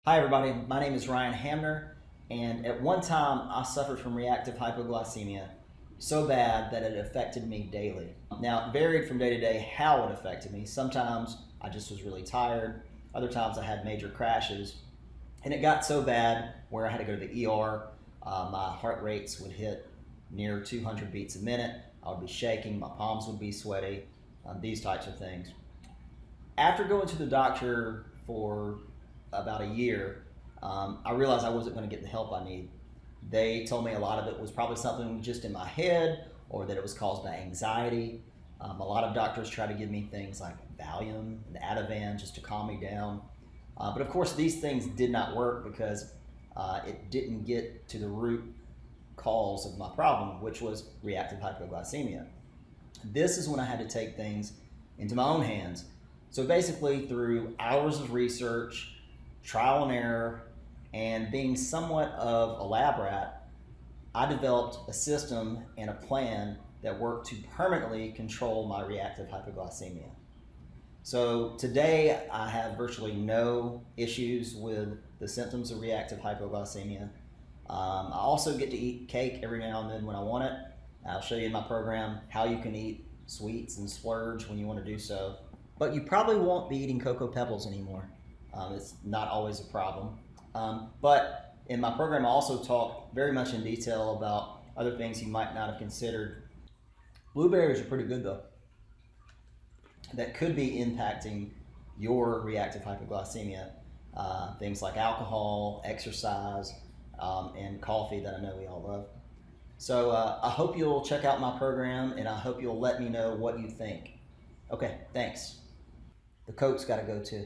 Hi everybody, my name is Ryan Hamner, and at one time I suffered from reactive hypoglycemia so bad that it affected me daily. Now it varied from day to day how it affected me. Sometimes I just was really tired, other times I had major crashes, and it got so bad where I had to go to the ER. My heart rates would hit near 200 beats a minute, I would be shaking, my palms would be sweaty, these types of things. After going to the doctor for about a year, I realized I wasn't going to get the help I need. They told me a lot of it was probably something just in my head or that it was caused by anxiety. A lot of doctors try to give me things like valium and ativan just to calm me down. But of course, these things did not work because it didn't get to the root cause of my problem, which was reactive hypoglycemia. This is when I had to take things into my own hands. So basically, through hours of research, trial and error, and being somewhat of a lab rat, I developed a system and a plan that worked to permanently control my reactive hypoglycemia. So today I have virtually no issues with the symptoms of reactive hypoglycemia. I also get to eat cake every now and then when I want it. I'll show you in my program how you can eat sweets and splurge when you want to do so. But you probably won't be eating Cocoa Pebbles anymore. It's not always a problem. But in my program, I also talk very much in detail about other things you might not have considered. Blueberries are pretty good though. That could be impacting your reactive hypoglycemia. Things like alcohol, exercise, and coffee that I know we all love. So I hope you'll check out my program and I hope you'll let me know what you think. Okay, thanks. The Coke's got to go too.